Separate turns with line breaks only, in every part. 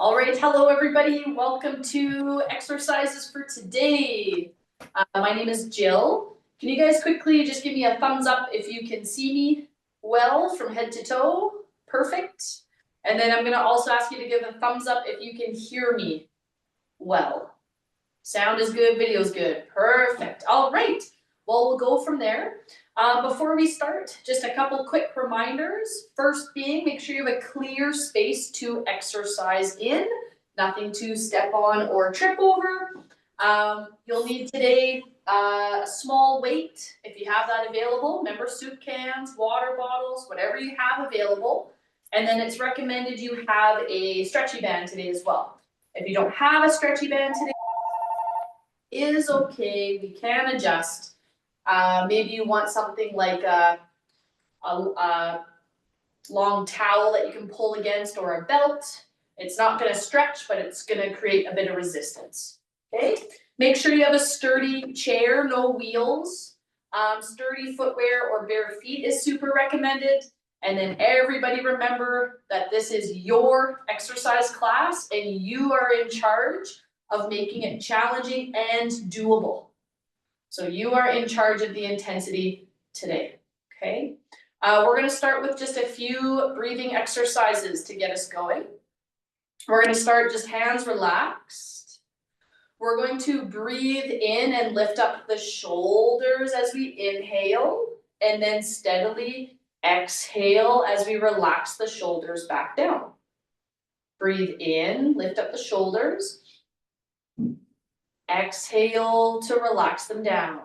All right, hello everybody. Welcome to exercises for today. My name is Jill. Can you guys quickly just give me a thumbs up if you can see me well from head to toe? Perfect. And then I'm gonna also ask you to give a thumbs up if you can hear me well. Sound is good, video is good. Perfect. All right. Well, we'll go from there. Before we start, just a couple quick reminders. First being, make sure you have a clear space to exercise in, nothing to step on or trip over. You'll need today a small weight, if you have that available. Remember, soup cans, water bottles, whatever you have available. And then it's recommended you have a stretchy band today as well. If you don't have a stretchy band today, is okay, we can adjust. Maybe you want something like a long towel that you can pull against, or a belt. It's not gonna stretch, but it's gonna create a bit of resistance, okay? Make sure you have a sturdy chair, no wheels. Sturdy footwear or bare feet is super recommended. And then everybody remember that this is your exercise class and you are in charge of making it challenging and doable. So you are in charge of the intensity today, okay? We're gonna start with just a few breathing exercises to get us going. We're gonna start just hands relaxed. We're going to breathe in and lift up the shoulders as we inhale, and then steadily exhale as we relax the shoulders back down. Breathe in, lift up the shoulders. Exhale to relax them down.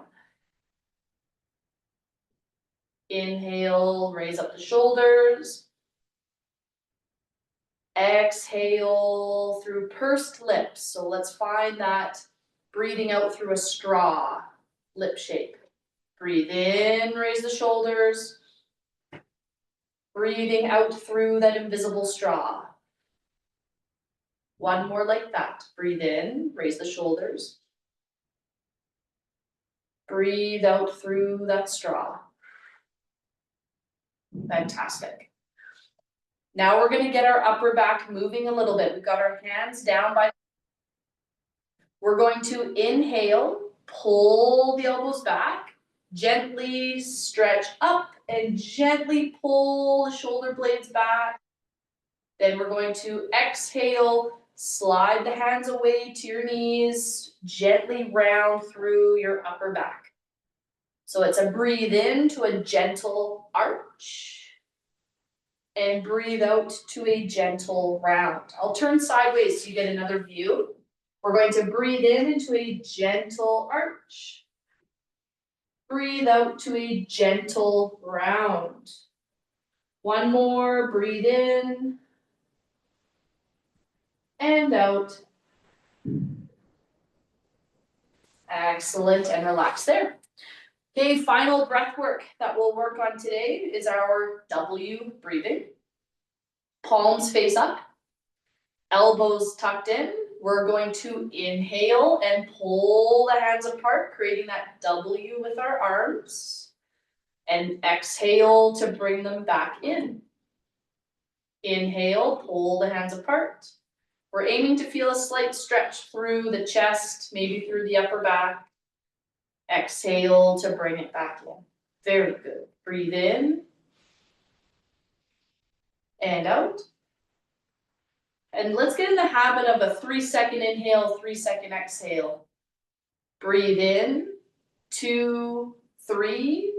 Inhale, raise up the shoulders. Exhale through pursed lips. So let's find that breathing out through a straw lip shape. Breathe in, raise the shoulders. Breathing out through that invisible straw. One more like that. Breathe in, raise the shoulders. Breathe out through that straw. Fantastic. Now we're going to get our upper back moving a little bit. We've got our hands down by. We're going to inhale, pull the elbows back, gently stretch up and gently pull the shoulder blades back. Then we're going to exhale, slide the hands away to your knees, gently round through your upper back. So it's a breathe in to a gentle arch. And breathe out to a gentle round. I'll turn sideways so you get another view. We're going to breathe in into a gentle arch. Breathe out to a gentle round. One more, breathe in. And out. Excellent, and relax there. Okay, final breath work that we'll work on today is our W breathing. Palms face up, elbows tucked in. We're going to inhale and pull the hands apart, creating that W with our arms. And exhale to bring them back in. Inhale, pull the hands apart. We're aiming to feel a slight stretch through the chest, maybe through the upper back. Exhale to bring it back in. Very good. Breathe in. And out. And let's get in the habit of a 3-second inhale, 3-second exhale. Breathe in, 2, 3,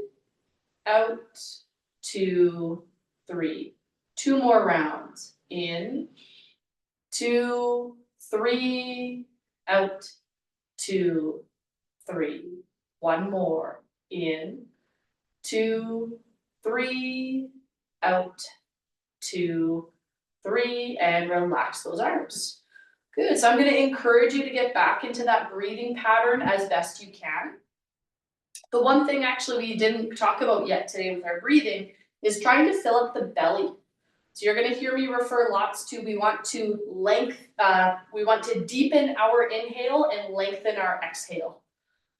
out, 2, 3. 2 more rounds. In, 2, 3, out, 2, 3. One more. In, 2, 3, out, 2, 3, and relax those arms. Good, so I'm gonna encourage you to get back into that breathing pattern as best you can. The one thing actually we didn't talk about yet today with our breathing is trying to fill up the belly. So you're gonna hear me refer lots to, we want to deepen our inhale and lengthen our exhale.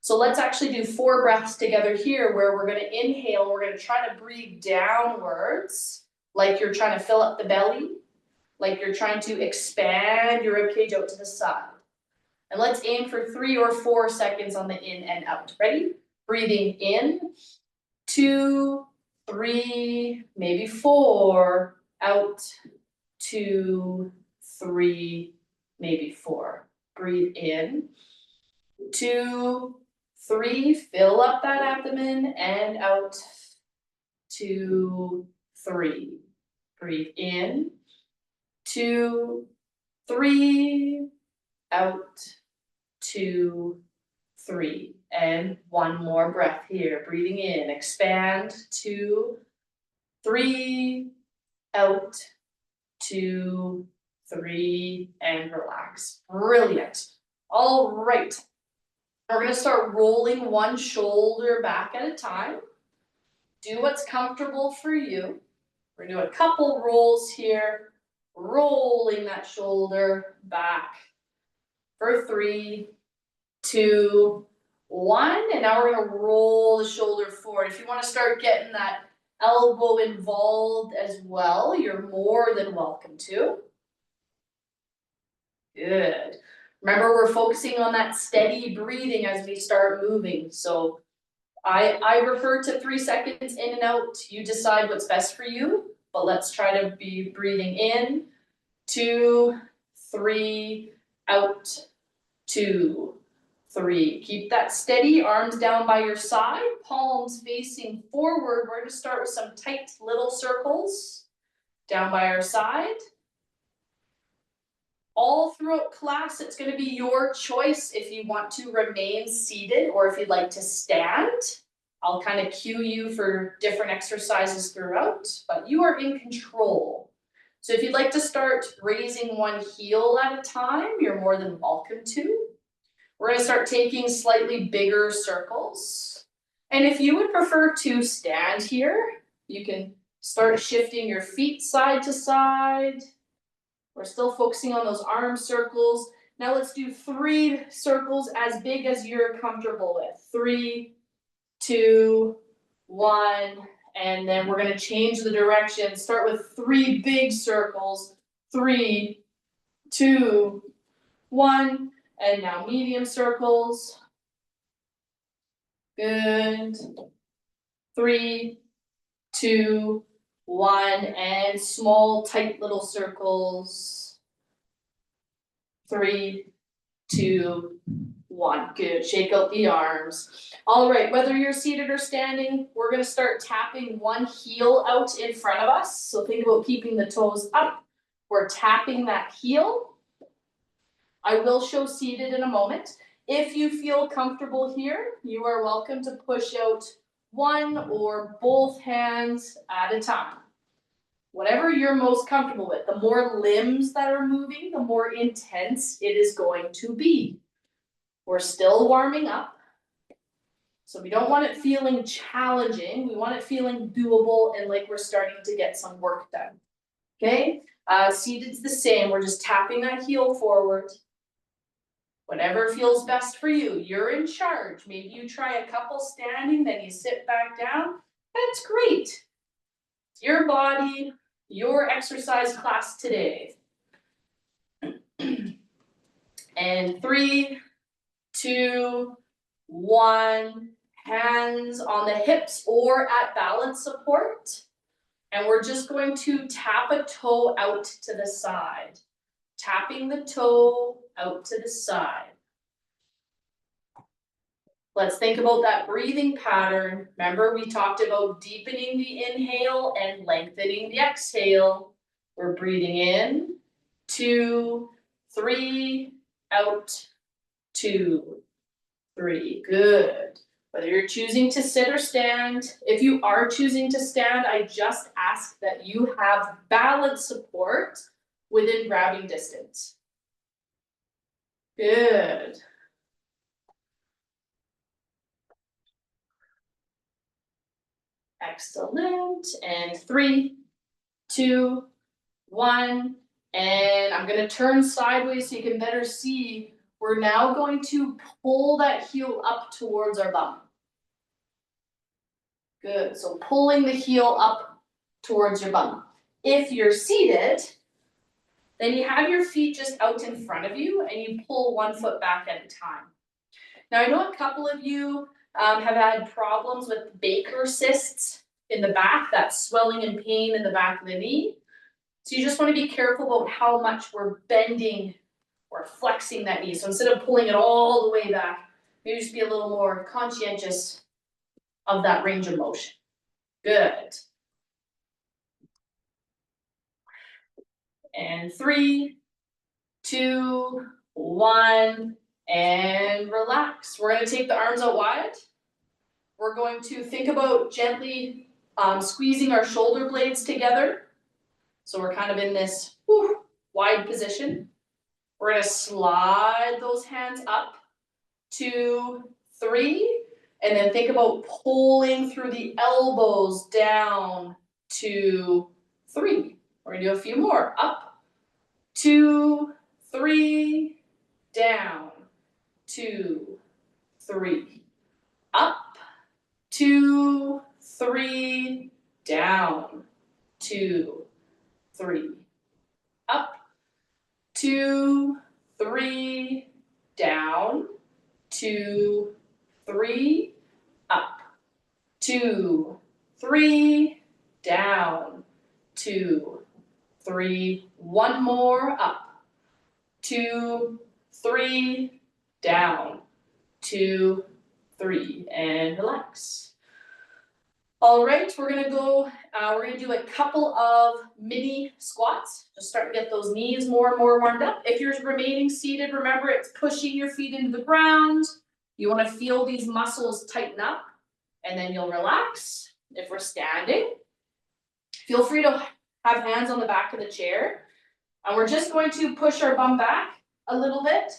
So let's actually do 4 breaths together here where we're gonna inhale, we're gonna try to breathe downwards, like you're trying to fill up the belly. like you're trying to expand your ribcage out to the side. And let's aim for 3 or 4 seconds on the in and out. Ready? Breathing in, 2, 3, maybe 4, out, 2, 3, maybe 4. Breathe in, 2, 3, fill up that abdomen, and out, 2, 3. Breathe in, 2, 3, out, 2, 3. And one more breath here. Breathing in, expand, 2, 3, out, 2, 3, and relax. Brilliant. All right. We're going to start rolling one shoulder back at a time. Do what's comfortable for you. We're going to do a couple rolls here, rolling that shoulder back for 3, 2, 1. And now we're going to roll the shoulder forward. If you want to start getting that elbow involved as well, you're more than welcome to. Good. Remember, we're focusing on that steady breathing as we start moving. So I refer to 3 seconds in and out. You decide what's best for you, but let's try to be breathing in, 2, 3, out, 2, 3. Keep that steady, arms down by your side, palms facing forward. We're going to start with some tight little circles down by our side. All throughout class, it's going to be your choice if you want to remain seated or if you'd like to stand. I'll kind of cue you for different exercises throughout, but you are in control. So if you'd like to start raising one heel at a time, you're more than welcome to. We're going to start taking slightly bigger circles. And if you would prefer to stand here, you can start shifting your feet side to side. We're still focusing on those arm circles. Now let's do 3 circles as big as you're comfortable with. 3, 2, 1, and then we're going to change the direction. Start with 3 big circles. 3, 2, 1, and now medium circles. Good. 3, 2, 1, and small, tight little circles. 3, 2, 1. Good. Shake out the arms. All right, whether you're seated or standing, we're going to start tapping one heel out in front of us. So think about keeping the toes up. We're tapping that heel. I will show seated in a moment. If you feel comfortable here, you are welcome to push out one or both hands at a time. Whatever you're most comfortable with. The more limbs that are moving, the more intense it is going to be. We're still warming up. So we don't want it feeling challenging. We want it feeling doable and like we're starting to get some work done. Okay? Seated's the same. We're just tapping that heel forward. Whatever feels best for you. You're in charge. Maybe you try a couple standing, then you sit back down. That's great. It's your body, your exercise class today. And 3, 2, 1. Hands on the hips or at balance support. And we're just going to tap a toe out to the side. Tapping the toe out to the side. Let's think about that breathing pattern. Remember, we talked about deepening the inhale and lengthening the exhale. We're breathing in, 2, 3, out, 2, 3. Good. Whether you're choosing to sit or stand, if you are choosing to stand, I just ask that you have balance support within grabbing distance. Good. Excellent. And 3, 2, 1. And I'm going to turn sideways so you can better see. We're now going to pull that heel up towards our bum. Good. So pulling the heel up towards your bum. If you're seated, Then you have your feet just out in front of you and you pull one foot back at a time. Now I know a couple of you have had problems with Baker cysts in the back, that swelling and pain in the back of the knee. So you just want to be careful about how much we're bending or flexing that knee. So instead of pulling it all the way back, maybe just be a little more conscientious of that range of motion. Good. And 3, 2, 1, and relax. We're going to take the arms out wide. We're going to think about gently squeezing our shoulder blades together. So we're kind of in this wide position. We're going to slide those hands up, 2, 3, and then think about pulling through the elbows down, 2, 3. We're going to do a few more. Up, 2, 3, down, 2, 3, up, 2, 3, down, 2, 3, up, 2, 3, down, 2, 3, up, 2, 3, down, 2, 3, one more, up, 2, 3, down, 2, 3, and relax. All right, we're gonna do a couple of mini squats. Just start to get those knees more and more warmed up. If you're remaining seated, remember it's pushing your feet into the ground. You wanna feel these muscles tighten up, and then you'll relax. If we're standing, feel free to have hands on the back of the chair. And we're just going to push our bum back a little bit.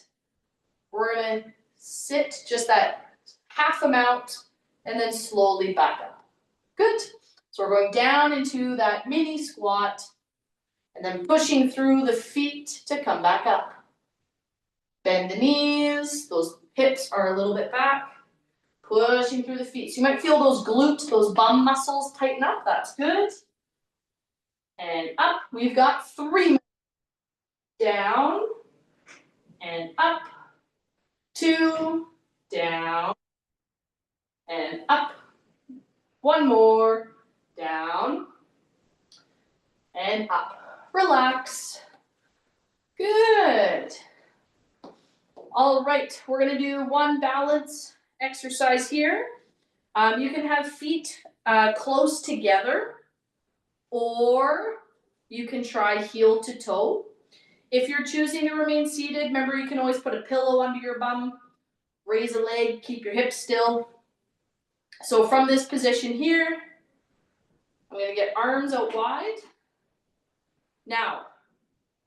We're gonna sit just that half amount and then slowly back up. Good. So we're going down into that mini squat and then pushing through the feet to come back up. Bend the knees, those hips are a little bit back, pushing through the feet. So you might feel those glutes, those bum muscles tighten up, that's good. And up, we've got 3. Down and up, 2, down and up. One more, down and up. Relax. Good. All right, we're gonna do one balance exercise here. You can have feet close together, or you can try heel to toe. If you're choosing to remain seated, remember you can always put a pillow under your bum, raise a leg, keep your hips still. So from this position here, I'm going to get arms out wide. Now,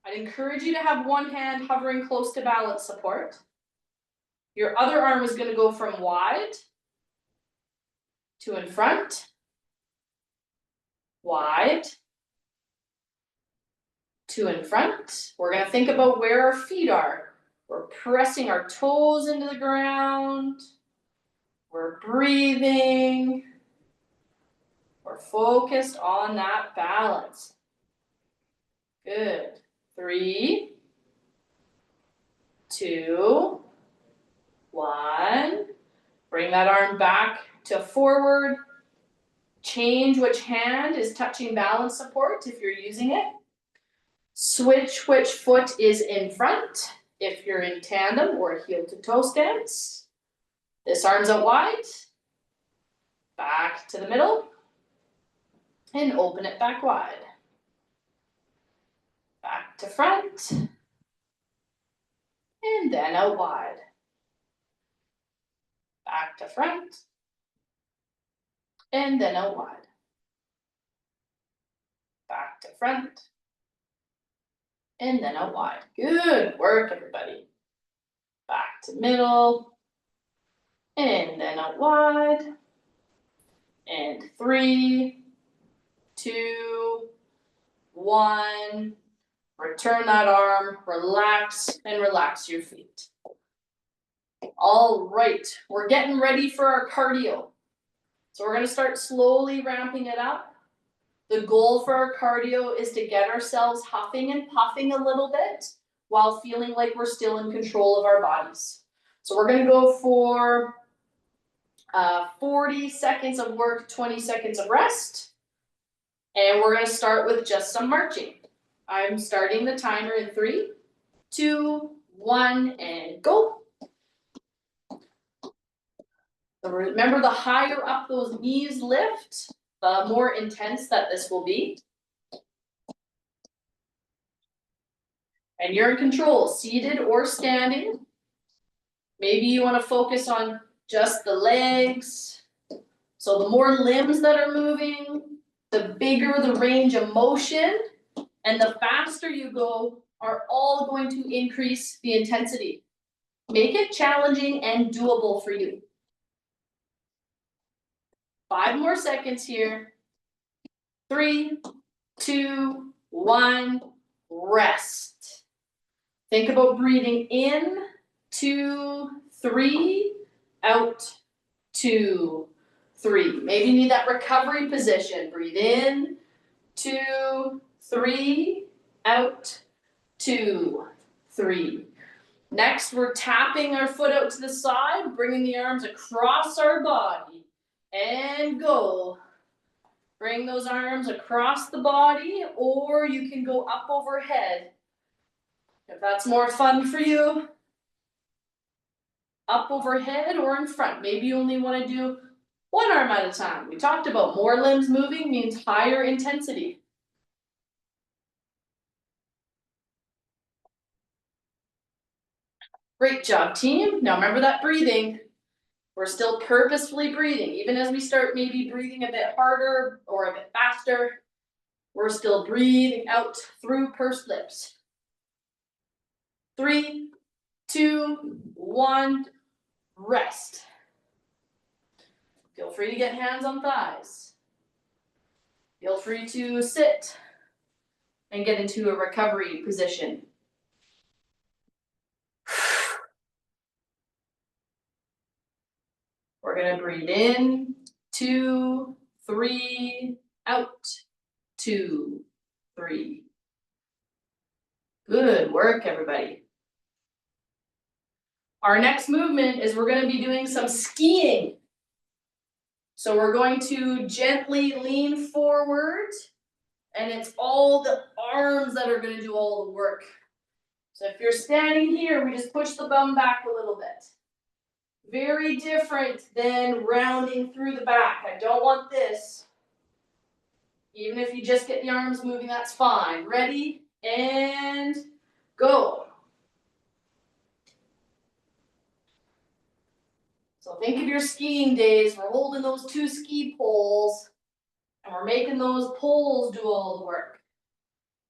I'd encourage you to have one hand hovering close to balance support. Your other arm is going to go from wide to in front, wide to in front. We're going to think about where our feet are. We're pressing our toes into the ground. We're breathing. We're focused on that balance. Good. 3, 2, 1. Bring that arm back to forward. Change which hand is touching balance support if you're using it. Switch which foot is in front if you're in tandem or heel to toe stance. This arm's out wide. Back to the middle. And open it back wide. Back to front. And then out wide. Back to front. And then out wide. Back to front. And then out wide. Good work, everybody. Back to middle. And then out wide. And 3, 2, 1. Return that arm, relax, and relax your feet. All right, we're getting ready for our cardio. So we're gonna start slowly ramping it up. The goal for our cardio is to get ourselves huffing and puffing a little bit while feeling like we're still in control of our bodies. So we're gonna go for 40 seconds of work, 20 seconds of rest. And we're gonna start with just some marching. I'm starting the timer in 3, 2, 1, and go. So remember, the higher up those knees lift, the more intense that this will be. And you're in control, seated or standing. Maybe you want to focus on just the legs. So the more limbs that are moving, the bigger the range of motion, and the faster you go are all going to increase the intensity. Make it challenging and doable for you. 5 more seconds here. 3, 2, 1, rest. Think about breathing in, 2, 3, out, 2, 3. Maybe you need that recovery position. Breathe in, 2, 3, out, 2, 3. Next, we're tapping our foot out to the side, bringing the arms across our body, and go. Bring those arms across the body, or you can go up overhead. If that's more fun for you, up overhead or in front. Maybe you only want to do one arm at a time. We talked about more limbs moving means higher intensity. Great job, team. Now remember that breathing. We're still purposefully breathing. Even as we start maybe breathing a bit harder or a bit faster, we're still breathing out through pursed lips. 3, 2, 1, rest. Feel free to get hands on thighs. Feel free to sit and get into a recovery position. We're gonna breathe in, 2, 3, out, 2, 3. Good work, everybody. Our next movement is we're gonna be doing some skiing. So we're going to gently lean forward, and it's all the arms that are gonna do all the work. So if you're standing here, we just push the bum back a little bit. Very different than rounding through the back. I don't want this. Even if you just get the arms moving, that's fine. Ready, and go. So think of your skiing days. We're holding those 2 ski poles, and we're making those poles do all the work.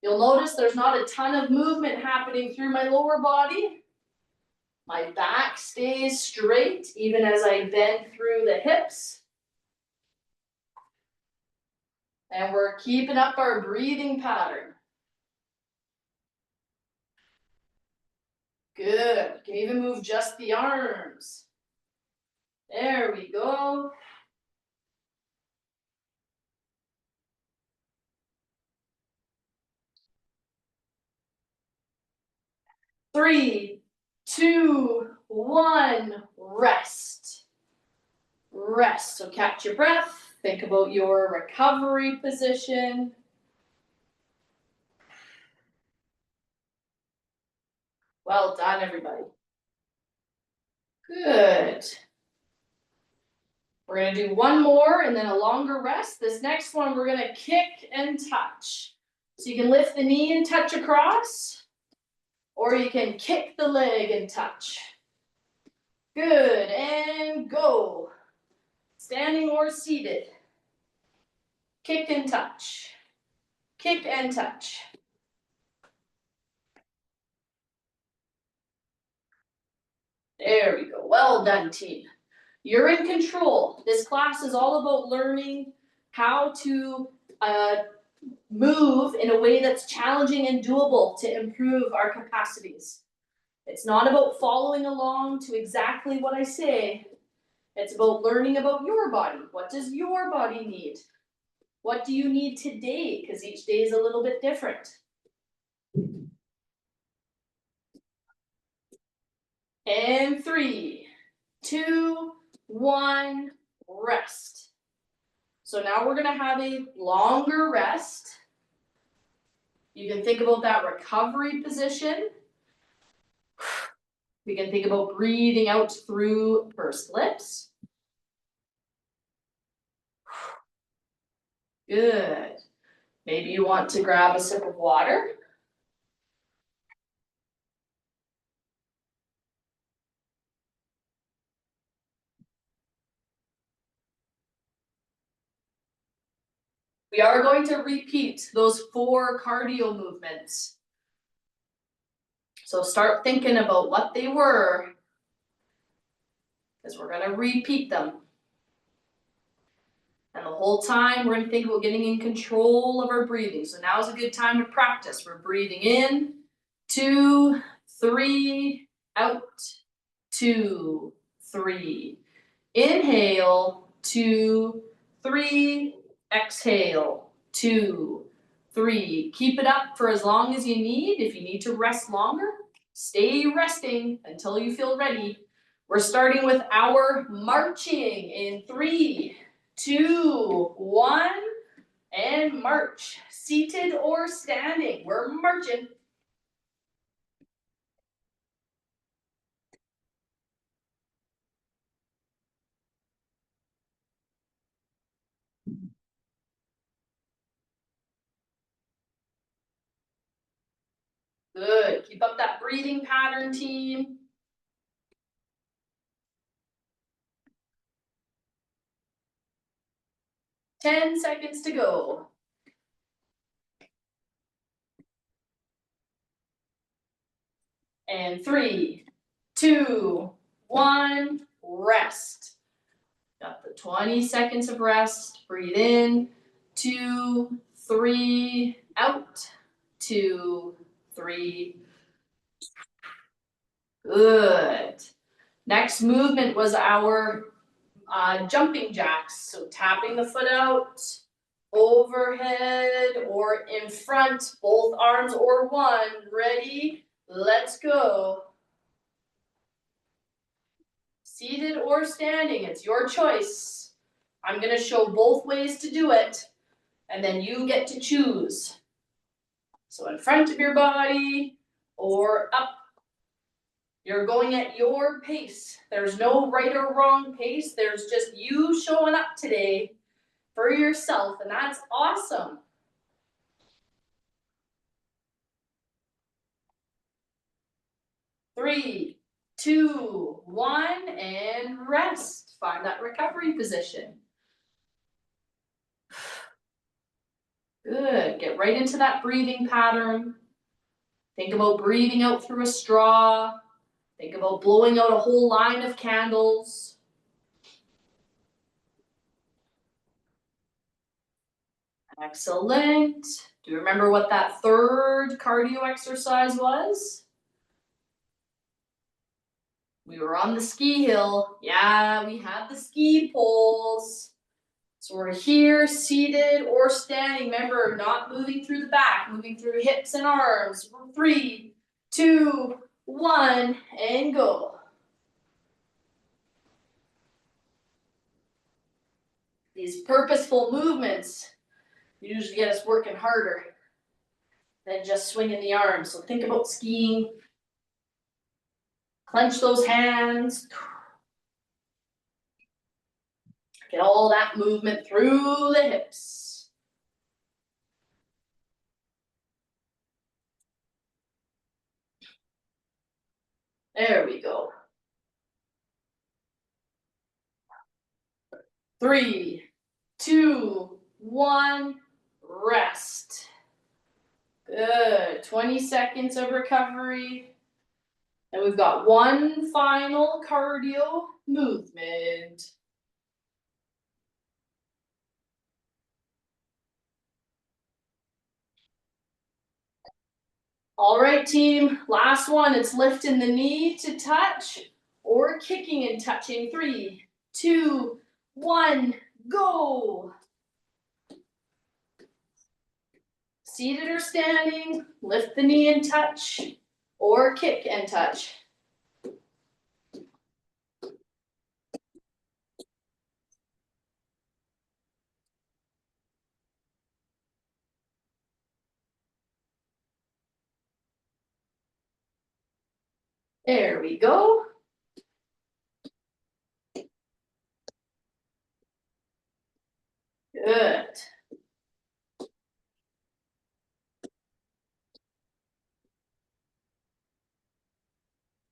You'll notice there's not a ton of movement happening through my lower body. My back stays straight even as I bend through the hips. And we're keeping up our breathing pattern. Good. You can even move just the arms. There we go. Three, 2, 1, rest. Rest. So catch your breath. Think about your recovery position. Well done, everybody. Good. We're gonna do one more and then a longer rest. This next one, we're gonna kick and touch. So you can lift the knee and touch across, or you can kick the leg and touch. Good, and go. Standing or seated. Kick and touch. Kick and touch. There we go. Well done, team. You're in control. This class is all about learning how to move in a way that's challenging and doable to improve our capacities. It's not about following along to exactly what I say. It's about learning about your body. What does your body need? What do you need today? Because each day is a little bit different. And 3, 2, 1, rest. So now we're gonna have a longer rest. You can think about that recovery position. We can think about breathing out through pursed lips. Good. Maybe you want to grab a sip of water. We are going to repeat those 4 cardio movements. So start thinking about what they were, because we're going to repeat them. And the whole time we're going to think about getting in control of our breathing. So now is a good time to practice. We're breathing in, 2, 3, out, 2, 3. Inhale, 2, 3, exhale, 2, 3. Keep it up for as long as you need. If you need to rest longer, stay resting until you feel ready. We're starting with our marching in 3, 2, 1, and march. Seated or standing, we're marching. Good, keep up that breathing pattern, team. 10 seconds to go. And 3, 2, 1, rest. Got the 20 seconds of rest. Breathe in, 2, 3, out, 2, 3. Good. Next movement was our jumping jacks. So tapping the foot out, overhead or in front, both arms or one. Ready? Let's go. Seated or standing, it's your choice. I'm going to show both ways to do it, and then you get to choose. So in front of your body or up. You're going at your pace. There's no right or wrong pace. There's just you showing up today for yourself, and that's awesome. Three, 2, 1, and rest. Find that recovery position. Good, get right into that breathing pattern. Think about breathing out through a straw. Think about blowing out a whole line of candles. Excellent. Do you remember what that third cardio exercise was? We were on the ski hill. Yeah, we had the ski poles. So we're here, seated or standing. Remember, not moving through the back, moving through hips and arms. 3, 2, 1, and go. These purposeful movements usually get us working harder than just swinging the arms. So think about skiing. Clench those hands. Get all that movement through the hips. There we go. 3, 2, 1, rest. Good, 20 seconds of recovery. And we've got one final cardio movement. All right, team, last one. It's lifting the knee to touch or kicking and touching. 3, 2, 1, go. seated or standing, lift the knee and touch, or kick and touch. There we go. Good.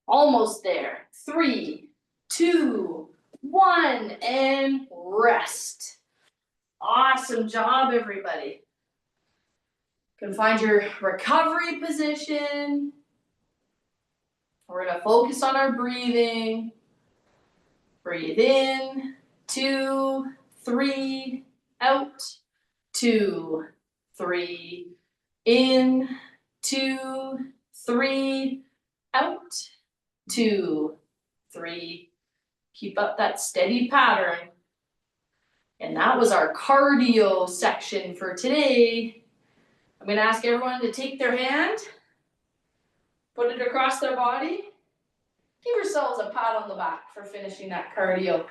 Almost there. 3, 2, 1, and rest. Awesome job, everybody. You can find your recovery position. We're gonna focus on our breathing. Breathe in, 2, 3, out, 2, 3, in, 2, 3, out, 2, 3. Keep up that steady pattern. And that was our cardio section for today. I'm gonna ask everyone to take their hand, put it across their body. Give yourselves a pat on the back for finishing that cardio.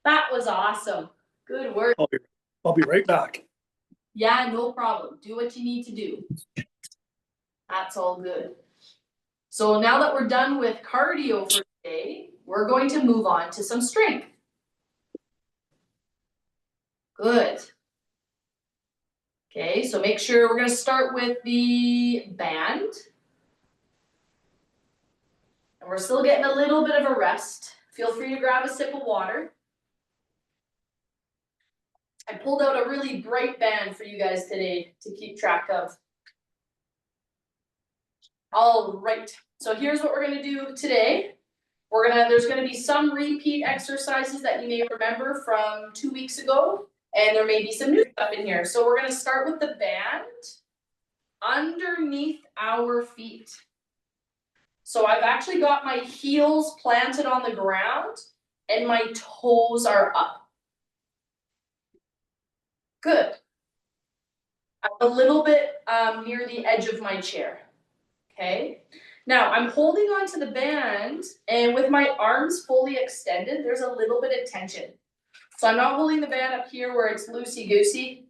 That was awesome. Good work.
I'll be right back.
Yeah, no problem. Do what you need to do. That's all good. So now that we're done with cardio for today, we're going to move on to some strength. Good. Okay, so make sure we're going to start with the band. And we're still getting a little bit of a rest. Feel free to grab a sip of water. I pulled out a really bright band for you guys today to keep track of. All right, so here's what we're gonna do today. There's gonna be some repeat exercises that you may remember from 2 weeks ago, and there may be some new stuff in here. So we're gonna start with the band underneath our feet. So I've actually got my heels planted on the ground and my toes are up. Good. I'm a little bit near the edge of my chair. Okay, now I'm holding onto the band and with my arms fully extended, there's a little bit of tension. So I'm not holding the band up here where it's loosey-goosey.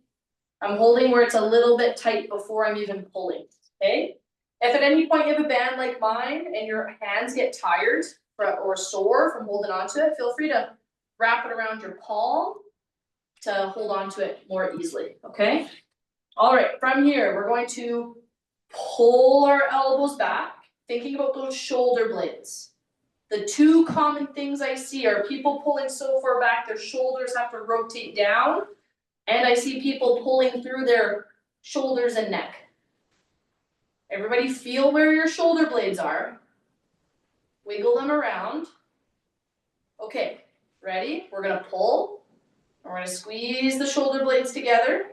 I'm holding where it's a little bit tight before I'm even pulling, okay? If at any point you have a band like mine and your hands get tired or sore from holding onto it, feel free to wrap it around your palm to hold onto it more easily, okay? All right, from here, we're going to pull our elbows back, thinking about those shoulder blades. The two common things I see are people pulling so far back their shoulders have to rotate down, and I see people pulling through their shoulders and neck. Everybody feel where your shoulder blades are. Wiggle them around. Okay, ready? We're gonna pull, and we're gonna squeeze the shoulder blades together,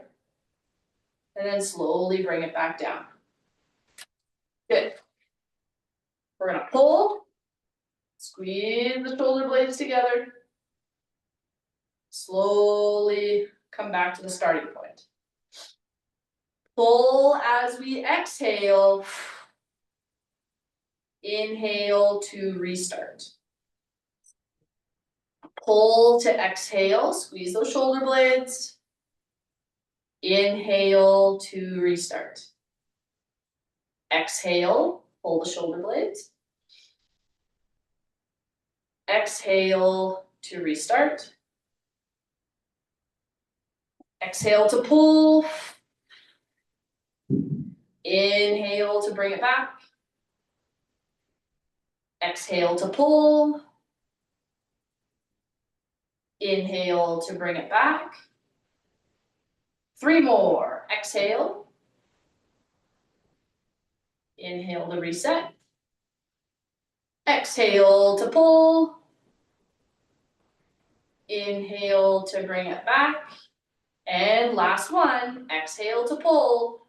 and then slowly bring it back down. Good. We're gonna pull, squeeze the shoulder blades together, slowly come back to the starting point. Pull as we exhale, inhale to restart. Pull to exhale, squeeze those shoulder blades, inhale to restart. Exhale, pull the shoulder blades. Exhale to restart. Exhale to pull. Inhale to bring it back. Exhale to pull. Inhale to bring it back. 3 more. Exhale. Inhale to reset. Exhale to pull. Inhale to bring it back. And last one. Exhale to pull.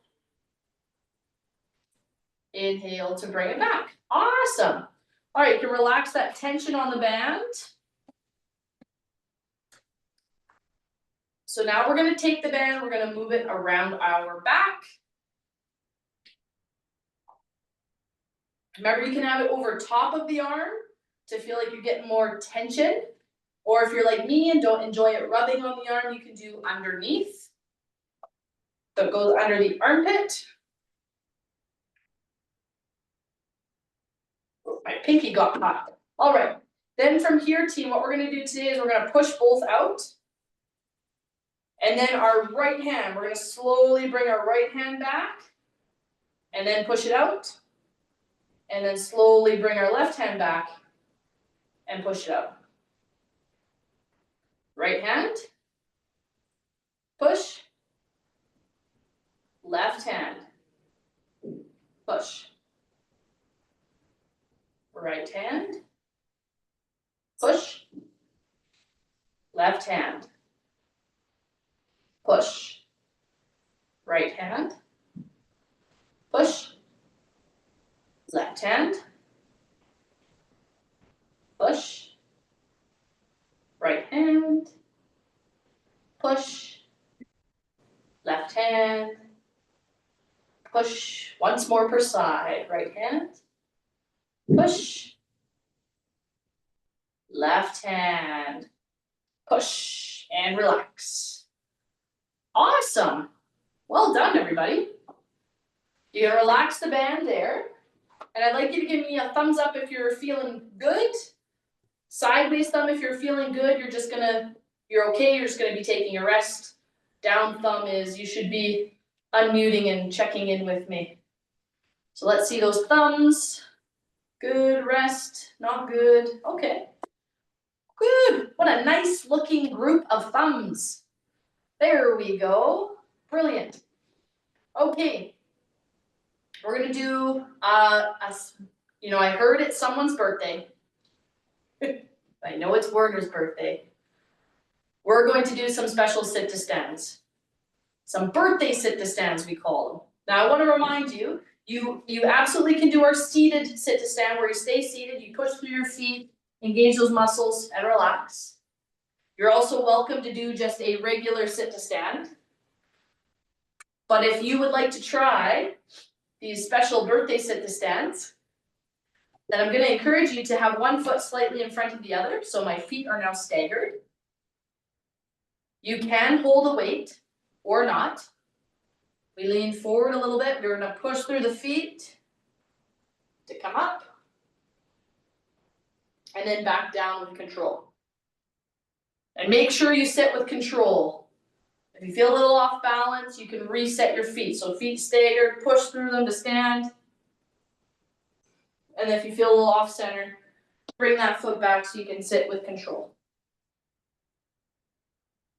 Inhale to bring it back. Awesome. All right, you can relax that tension on the band. So now we're going to take the band, we're going to move it around our back. Remember, you can have it over top of the arm to feel like you're getting more tension. Or if you're like me and don't enjoy it rubbing on the arm, you can do underneath. So it goes under the armpit. My pinky got hot. All right. Then from here, team, what we're gonna do today is we're gonna push both out. And then our right hand, we're gonna slowly bring our right hand back. And then push it out. And then slowly bring our left hand back. And push it out. Right hand. Push. Left hand. Push. Right hand. Push. Left hand. Push. Right hand. Push. Left hand. Push. Right hand. Push. Left hand. Push. Once more per side. Right hand. Push. Left hand. Push. And relax. Awesome. Well done, everybody. You're gonna relax the band there. And I'd like you to give me a thumbs up if you're feeling good. Sideways thumb if you're feeling good. You're okay, you're just gonna be taking a rest. Down thumb is you should be unmuting and checking in with me. So let's see those thumbs. Good, rest, not good. Okay. Good. What a nice looking group of thumbs. There we go. Brilliant. Okay. We're gonna do I heard it's someone's birthday. I know it's Werner's birthday. We're going to do some special sit to stands. Some birthday sit to stands, we call them. Now I want to remind you, you absolutely can do our seated sit to stand where you stay seated, you push through your feet, engage those muscles and relax. You're also welcome to do just a regular sit to stand. But if you would like to try these special birthday sit to stands, then I'm going to encourage you to have one foot slightly in front of the other. So my feet are now staggered. You can hold a weight or not. We lean forward a little bit. We're going to push through the feet to come up. And then back down with control. And make sure you sit with control. If you feel a little off balance, you can reset your feet. So feet staggered, push through them to stand. And if you feel a little off center, bring that foot back so you can sit with control.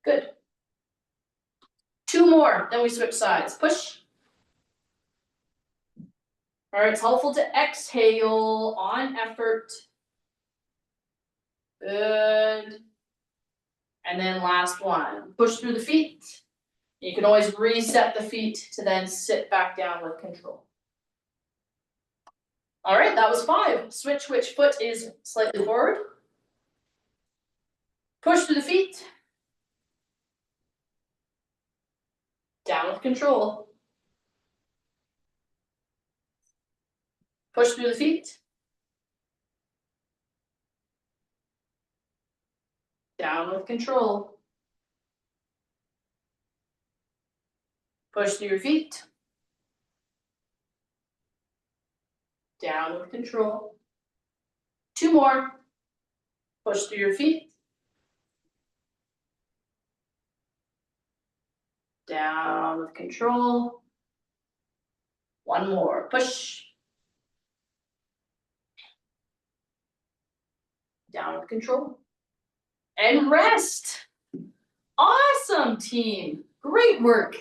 Good. Two more, then we switch sides. Push. All right, it's helpful to exhale on effort. Good. And then last one. Push through the feet. You can always reset the feet to then sit back down with control. All right, that was 5. Switch which foot is slightly forward. Push through the feet. Down with control. Push through the feet. Down with control. Push through your feet. Down with control. 2 more. Push through your feet. Down with control. 1 more. Push. Down with control. And rest. Awesome, team. Great work.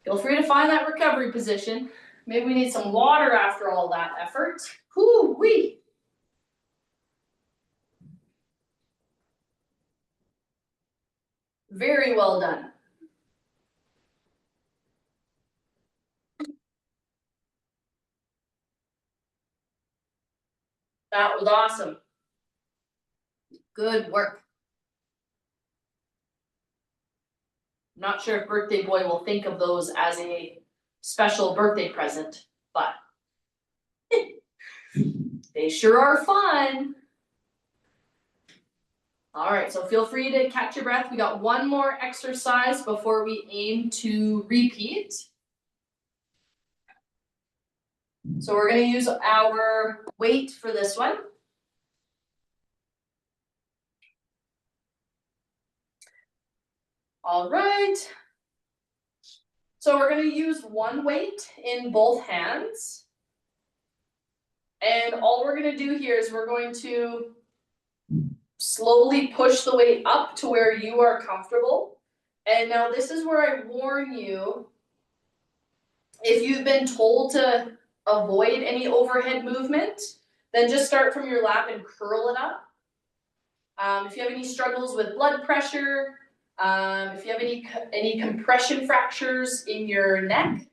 Feel free to find that recovery position. Maybe we need some water after all that effort. Whoo-wee. Very well done. That was awesome. Good work. I'm not sure if birthday boy will think of those as a special birthday present, but They sure are fun. All right, so feel free to catch your breath. We got one more exercise before we aim to repeat. So we're gonna use our weight for this one. All right. So we're gonna use one weight in both hands. And all we're gonna do here is we're going to slowly push the weight up to where you are comfortable. And now this is where I warn you, if you've been told to avoid any overhead movement, then just start from your lap and curl it up. If you have any struggles with blood pressure, if you have any compression fractures in your neck,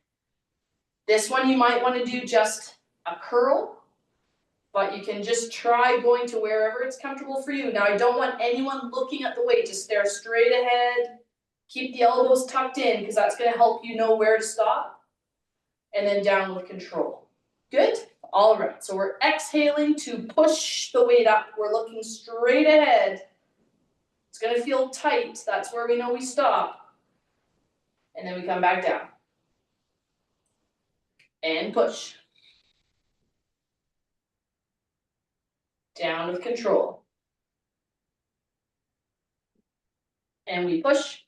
this one you might want to do just a curl, but you can just try going to wherever it's comfortable for you. Now, I don't want anyone looking at the weight. Just stare straight ahead. Keep the elbows tucked in because that's going to help you know where to stop. And then down with control. Good? All right. So we're exhaling to push the weight up. We're looking straight ahead. It's going to feel tight. That's where we know we stop. And then we come back down. And push. Down with control. And we push.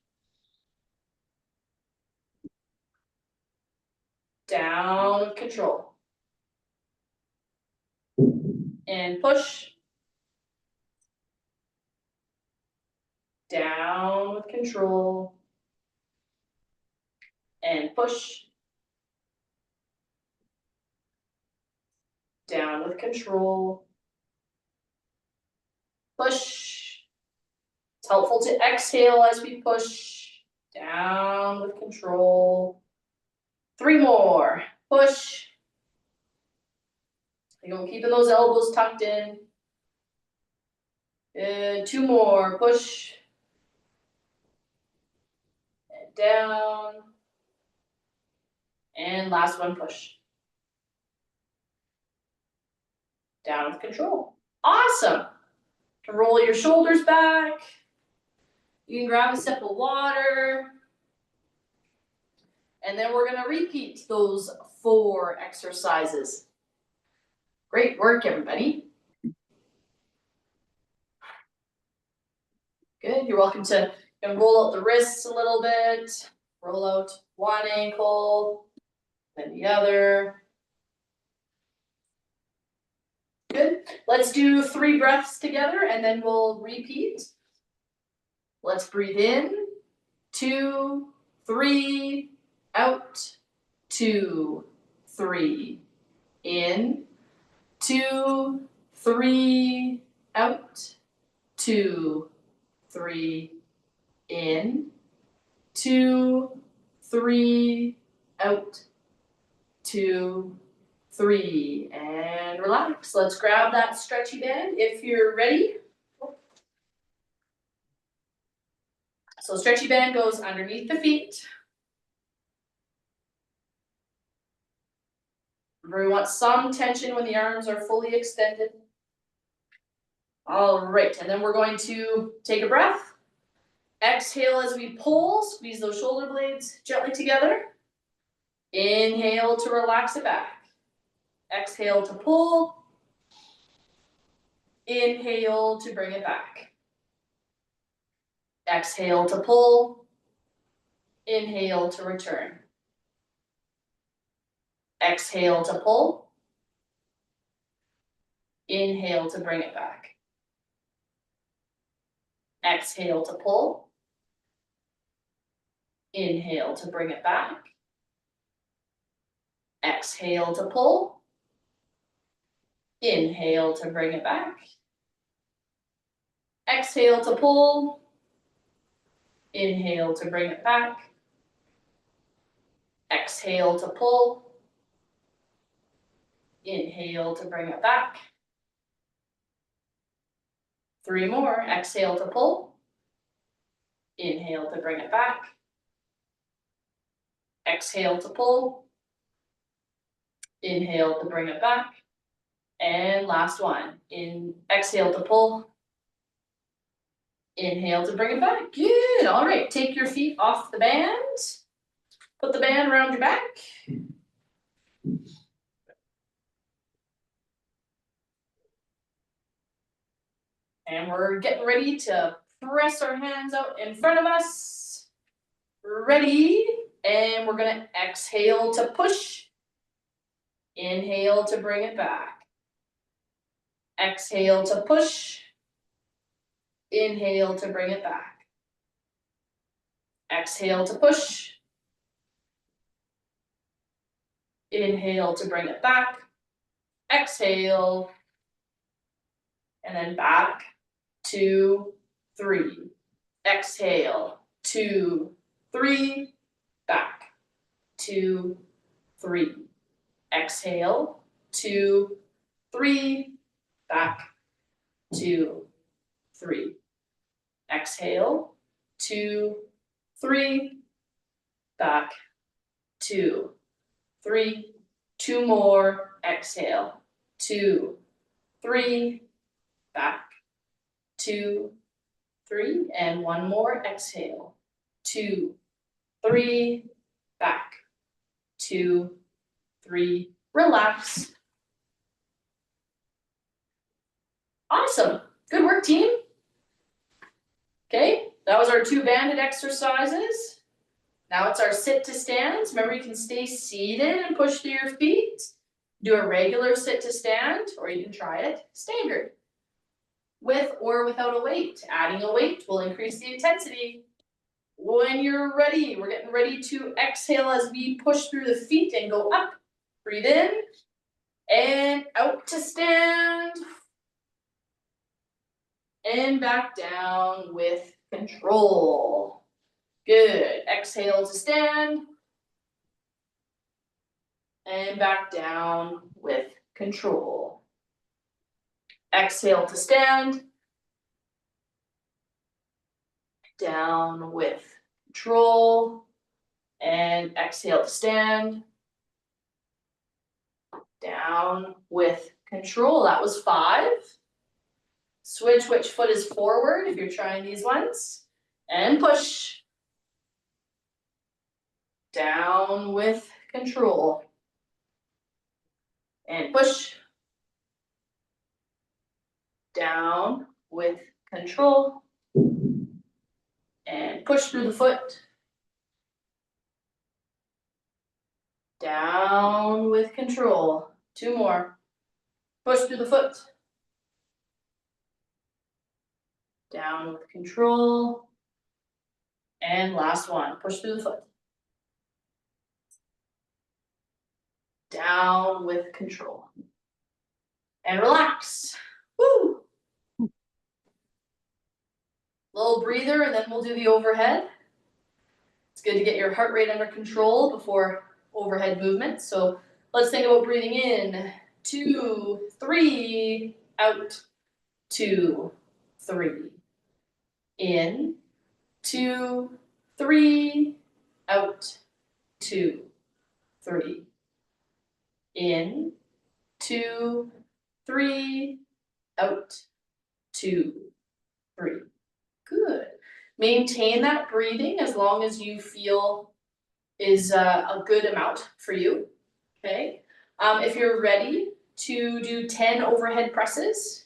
Down with control. And push. Down with control. And push. Down with control. Push. It's helpful to exhale as we push. Down with control. 3 more. Push. You're keeping those elbows tucked in. 2 more. Push. And down. And last one, push. Down with control. Awesome. Roll your shoulders back. You can grab a sip of water. And then we're going to repeat those 4 exercises. Great work, everybody. Good. You're welcome to roll out the wrists a little bit. Roll out one ankle, then the other. Good. Let's do 3 breaths together and then we'll repeat. Let's breathe in. 2, 3, out. 2, 3, in. 2, 3, out. 2, 3, in. 2, 3, out. 2, 3, and relax. Let's grab that stretchy band if you're ready. So stretchy band goes underneath the feet. Remember, we want some tension when the arms are fully extended. All right, and then we're going to take a breath. Exhale as we pull, squeeze those shoulder blades gently together. Inhale to relax it back. Exhale to pull. Inhale to bring it back. Exhale to pull. Inhale to return. Exhale to pull. Inhale to bring it back. Exhale to pull. Inhale to bring it back. Exhale to pull. Inhale to bring it back. Exhale to pull. Inhale to bring it back. Exhale to pull. Inhale to bring it back. 3 more. Exhale to pull. Inhale to bring it back. Exhale to pull. Inhale to bring it back. And last one, exhale to pull. Inhale to bring it back. Good. All right, take your feet off the band. Put the band around your back. And we're getting ready to press our hands out in front of us. Ready. And we're gonna exhale to push. Inhale to bring it back. Exhale to push. Inhale to bring it back. Exhale to push. Inhale to bring it back. Exhale. And then back, 2, 3. Exhale, 2, 3. Back, 2, 3. Exhale, 2, 3. Back, 2, 3. Exhale, 2, 3. Back, 2, 3. 2 more. Exhale, 2, 3. Back, 2, 3. And 1 more. Exhale, 2, 3. Back, 2, 3. Relax. Awesome. Good work, team. Okay, that was our 2 banded exercises. Now it's our sit to stands. Remember, you can stay seated and push through your feet. Do a regular sit to stand, or you can try it staggered, with or without a weight. Adding a weight will increase the intensity. When you're ready, we're getting ready to exhale as we push through the feet and go up. Breathe in and out to stand. And back down with control. Good. Exhale to stand. And back down with control. Exhale to stand. Down with control. And exhale to stand. Down with control. That was 5. Switch which foot is forward if you're trying these ones. And push. Down with control. And push. Down with control. And push through the foot. Down with control. 2 more. Push through the foot. Down with control. And last one. Push through the foot. Down with control. And relax. Woo! Little breather, and then we'll do the overhead. It's good to get your heart rate under control before overhead movement. So let's think about breathing in. 2, 3, out. 2, 3. In. 2, 3, out. 2, 3. In. 2, 3, out. 2, 3. Good. Maintain that breathing as long as you feel is a good amount for you. Okay. If you're ready to do 10 overhead presses,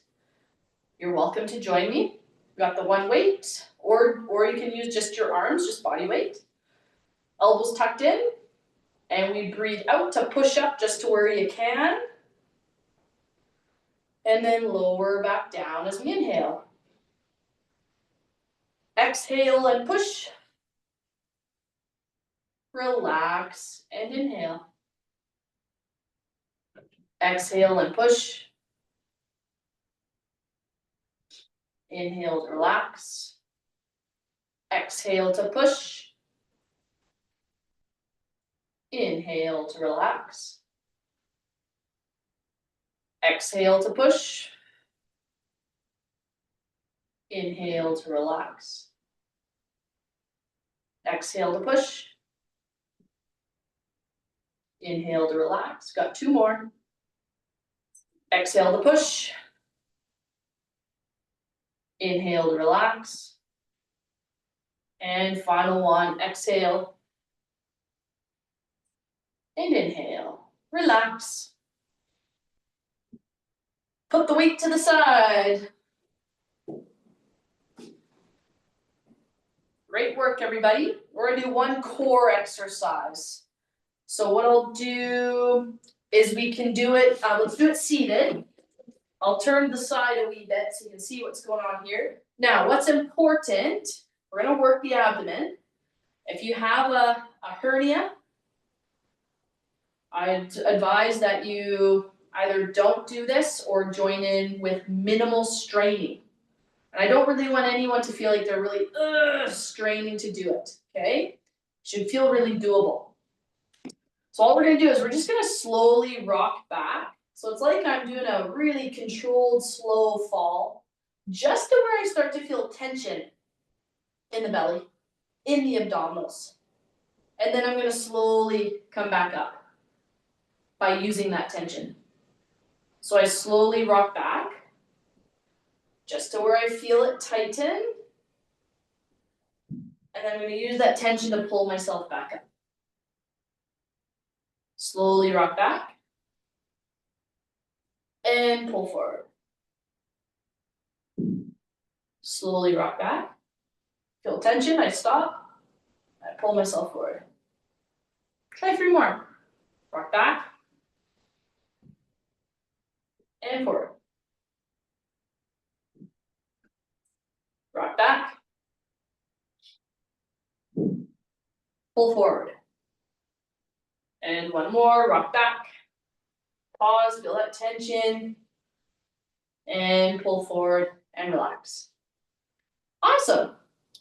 you're welcome to join me. We've got the 1 weight, or you can use just your arms, just body weight. Elbows tucked in, and we breathe out to push up just to where you can. And then lower back down as we inhale. Exhale and push. Relax and inhale. Exhale and push. Inhale to relax. Exhale to push. Inhale to relax. Exhale to push. Inhale to relax. Exhale to push. Inhale to relax. Got 2 more. Exhale to push. Inhale to relax. And final one, exhale. And inhale, relax. Put the weight to the side. Great work, everybody. We're gonna do one core exercise. So what I'll do is we can do it, let's do it seated. I'll turn the side a wee bit so you can see what's going on here. Now, what's important, we're gonna work the abdomen. If you have a hernia, I'd advise that you either don't do this or join in with minimal straining. And I don't really want anyone to feel like they're really straining to do it, okay? It should feel really doable. So all we're gonna do is we're just gonna slowly rock back. So it's like I'm doing a really controlled, slow fall, just to where I start to feel tension in the belly, in the abdominals. And then I'm gonna slowly come back up by using that tension. So I slowly rock back, just to where I feel it tighten. And I'm gonna use that tension to pull myself back up. Slowly rock back. And pull forward. Slowly rock back. Feel tension, I stop. I pull myself forward. Try 3 more. Rock back. And forward. Rock back. Pull forward. And 1 more, rock back. Pause, feel that tension. And pull forward and relax. Awesome.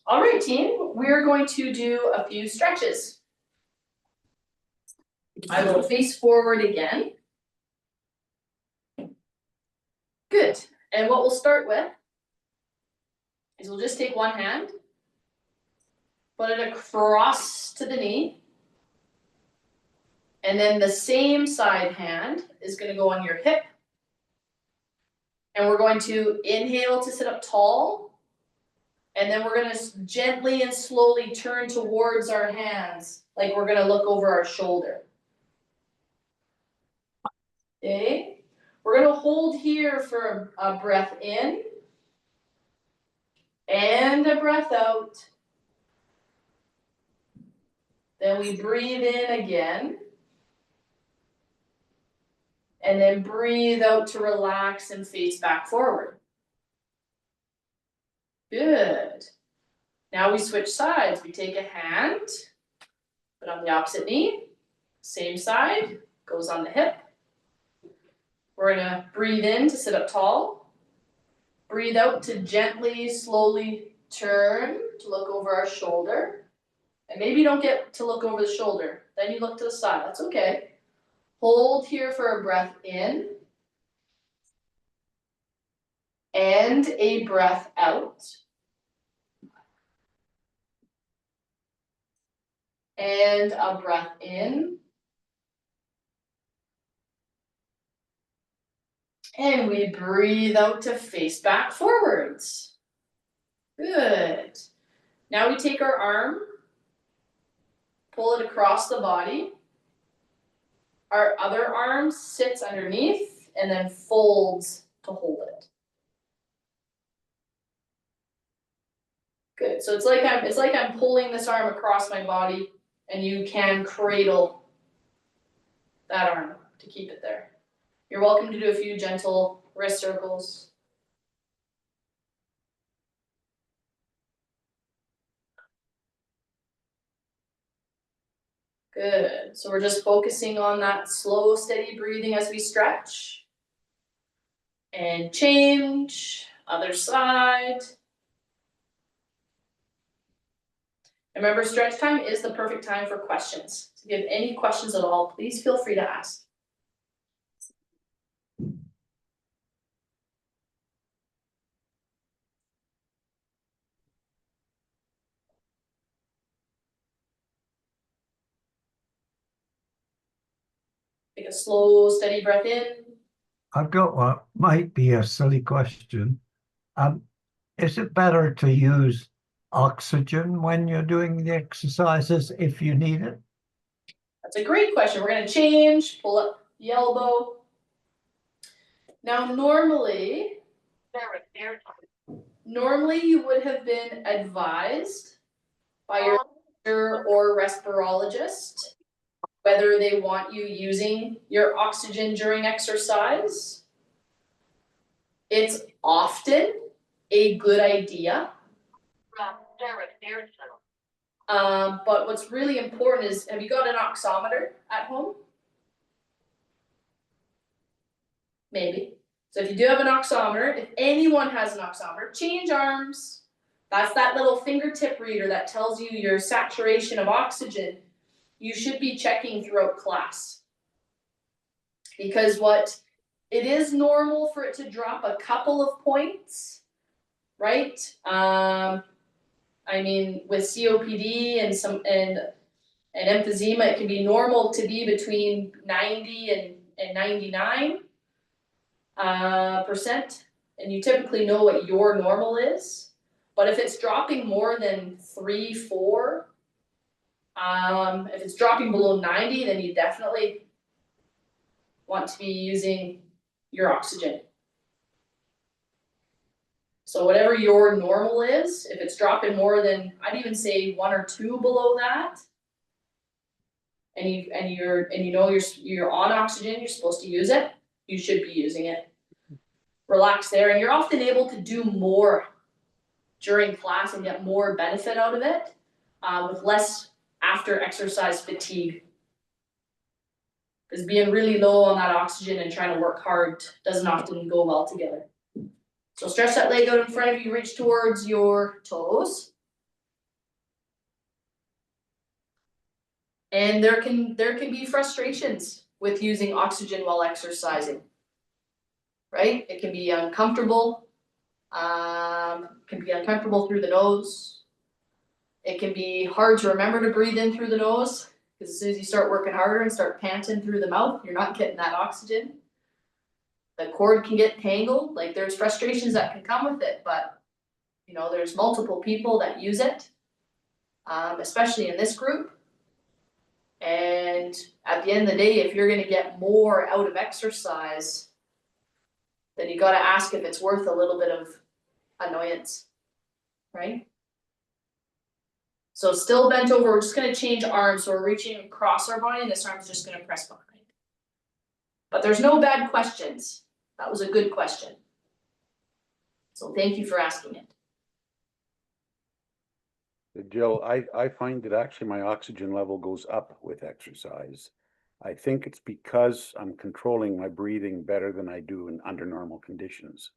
All right, team, we're going to do a few stretches. I will face forward again. Good. And what we'll start with is we'll just take one hand, put it across to the knee, and then the same side hand is going to go on your hip. And we're going to inhale to sit up tall, and then we're going to gently and slowly turn towards our hands, like we're going to look over our shoulder. Okay? We're going to hold here for a breath in, and a breath out. Then we breathe in again. And then breathe out to relax and face back forward. Good. Now we switch sides. We take a hand, put on the opposite knee, same side, goes on the hip. We're gonna breathe in to sit up tall. Breathe out to gently, slowly turn to look over our shoulder. And maybe you don't get to look over the shoulder. Then you look to the side, that's okay. Hold here for a breath in. And a breath out. And a breath in. And we breathe out to face back forwards. Good. Now we take our arm, pull it across the body. Our other arm sits underneath and then folds to hold it. Good. So it's like I'm pulling this arm across my body, and you can cradle that arm to keep it there. You're welcome to do a few gentle wrist circles. Good. So we're just focusing on that slow, steady breathing as we stretch. And change. Other side. Remember, stretch time is the perfect time for questions. So if you have any questions at all, please feel free to ask. Take a slow, steady breath in.
I've got what might be a silly question. Um, is it better to use oxygen when you're doing the exercises if you need it?
That's a great question. We're gonna change, pull up the elbow. Now, normally you would have been advised by your doctor or respirologist whether they want you using your oxygen during exercise. It's often a good idea. But what's really important is, have you got an oximeter at home? Maybe. So if you do have an oximeter, if anyone has an oximeter, change arms. That's that little fingertip reader that tells you your saturation of oxygen. You should be checking throughout class. Because it is normal for it to drop a couple of points, right? I mean, with COPD and emphysema, it can be normal to be between 90 and 99%, and you typically know what your normal is. But if it's dropping more than 3, 4, if it's dropping below 90, then you definitely want to be using your oxygen. So whatever your normal is, if it's dropping more than, I'd even say 1 or 2 below that, and you know you're on oxygen, you're supposed to use it, you should be using it. Relax there, and you're often able to do more during class and get more benefit out of it, with less after exercise fatigue. Because being really low on that oxygen and trying to work hard doesn't often go well together. So stretch that leg out in front of you, reach towards your toes. And there can be frustrations with using oxygen while exercising, right? It can be uncomfortable. Can be uncomfortable through the nose. It can be hard to remember to breathe in through the nose, because as soon as you start working harder and start panting through the mouth, you're not getting that oxygen. The cord can get tangled, like there's frustrations that can come with it, but you know, there's multiple people that use it, especially in this group. And at the end of the day, if you're gonna get more out of exercise, then you gotta ask if it's worth a little bit of annoyance, right? So still bent over, we're just gonna change arms, so we're reaching across our body and this arm's just gonna press behind. But there's no bad questions. That was a good question. So thank you for asking it.
Jill, I find that actually my oxygen level goes up with exercise. I think it's because I'm controlling my breathing better than I do under normal conditions.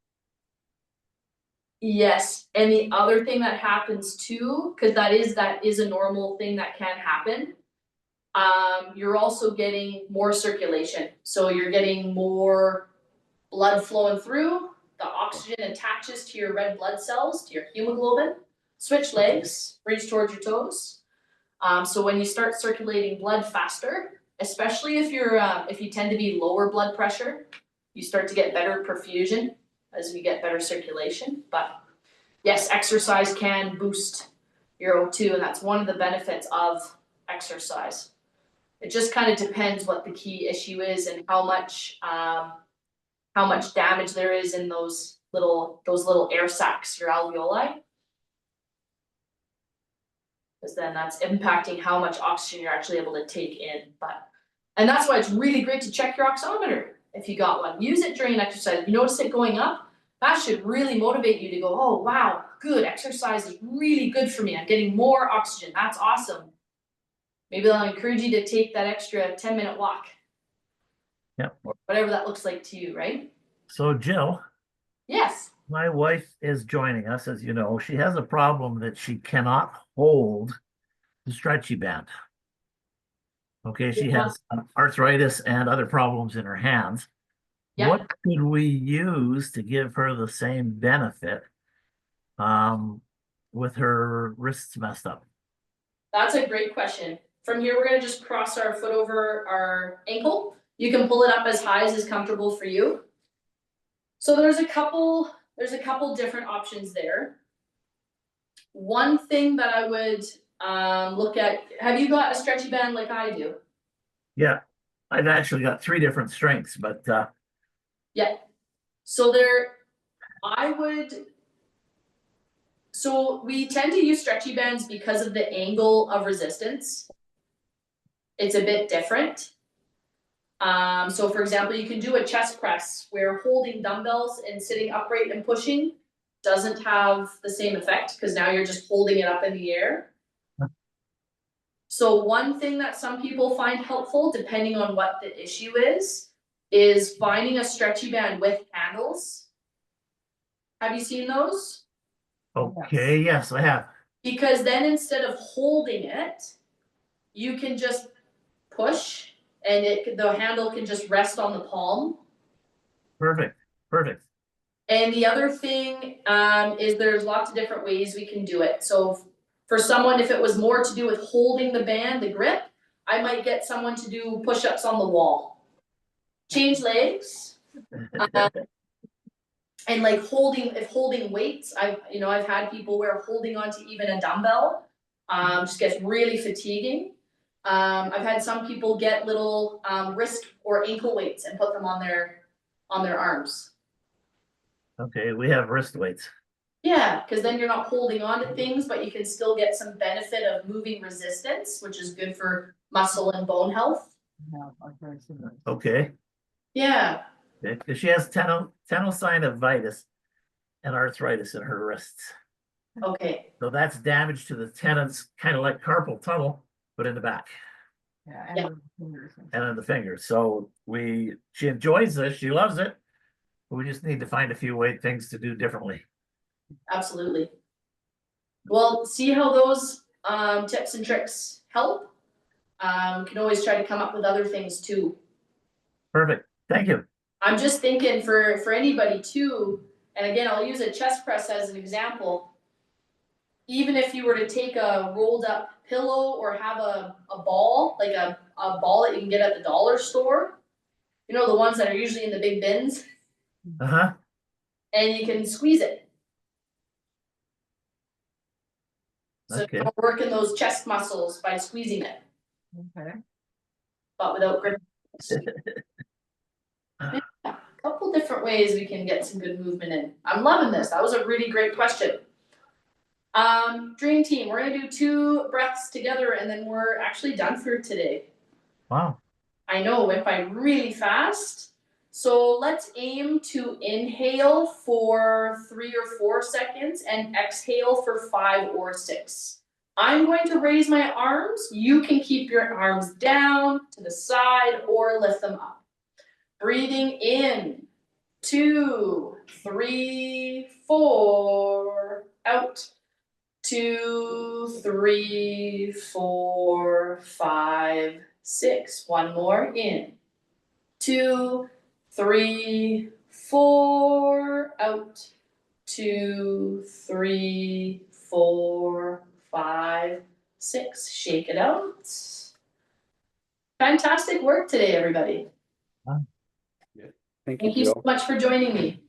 Yes, and the other thing that happens too, because that is a normal thing that can happen. You're also getting more circulation, so you're getting more blood flowing through. The oxygen attaches to your red blood cells, to your hemoglobin. Switch legs, reach towards your toes. So when you start circulating blood faster, especially if you tend to be lower blood pressure, you start to get better perfusion as we get better circulation. But yes, exercise can boost your O2, and that's one of the benefits of exercise. It just kind of depends what the key issue is and how much damage there is in those little air sacs, your alveoli. Because then that's impacting how much oxygen you're actually able to take in. And that's why it's really great to check your oximeter if you got one. Use it during an exercise. If you notice it going up, that should really motivate you to go, oh wow, good, exercise is really good for me. I'm getting more oxygen. That's awesome. Maybe I'll encourage you to take that extra 10-minute walk.
Yep.
Or whatever that looks like to you, right?
So Jill,
Yes.
my wife is joining us. As you know, she has a problem that she cannot hold the stretchy band. Okay, she has arthritis and other problems in her hands.
Yeah.
What could we use to give her the same benefit with her wrists messed up?
That's a great question. From here, we're gonna just cross our foot over our ankle. You can pull it up as high as is comfortable for you. So there's a couple different options there. One thing that I would look at, have you got a stretchy band like I do?
Yeah, I've actually got 3 different strengths, but
Yeah. So so we tend to use stretchy bands because of the angle of resistance. It's a bit different. So for example, you can do a chest press where holding dumbbells and sitting upright and pushing doesn't have the same effect because now you're just holding it up in the air. So one thing that some people find helpful, depending on what the issue is finding a stretchy band with handles. Have you seen those?
okay, yes, I have.
Because then instead of holding it, you can just push and the handle can just rest on the palm.
Perfect, perfect.
And the other thing is there's lots of different ways we can do it. So for someone, if it was more to do with holding the band, the grip, I might get someone to do push-ups on the wall. Change legs. And like holding weights, I've had people where holding onto even a dumbbell just gets really fatiguing. I've had some people get little wrist or ankle weights and put them on their arms.
Okay, we have wrist weights.
Yeah, because then you're not holding on to things, but you can still get some benefit of moving resistance, which is good for muscle and bone health.
Okay,
Yeah.
because she has tenosynovitis and arthritis in her wrists.
Okay.
So that's damage to the tendons, kind of like carpal tunnel, but in the back.
Yeah.
And in the fingers. So she enjoys this, she loves it. But we just need to find a few things to do differently.
Absolutely. Well, see how those tips and tricks help. We can always try to come up with other things too.
Perfect. Thank you.
I'm just thinking for anybody too, and again, I'll use a chest press as an example. Even if you were to take a rolled up pillow or have a ball, like a ball that you can get at the dollar store, you know, the ones that are usually in the big bins,
Uh-huh.
and you can squeeze it. So
Okay.
you're working those chest muscles by squeezing it.
Okay.
But without grip. Yeah, a couple different ways we can get some good movement in. I'm loving this. That was a really great question. Dream team, we're gonna do 2 breaths together and then we're actually done for today.
Wow.
I know, it went by really fast. So let's aim to inhale for 3 or 4 seconds and exhale for 5 or 6. I'm going to raise my arms. You can keep your arms down to the side or lift them up. Breathing in, 2, 3, 4, out. 2, 3, 4, 5, 6. One more in. 2, 3, 4, out. 2, 3, 4, 5, 6. Shake it out. Fantastic work today, everybody.
Thank you,
Thank you so
Jill.
much for joining me.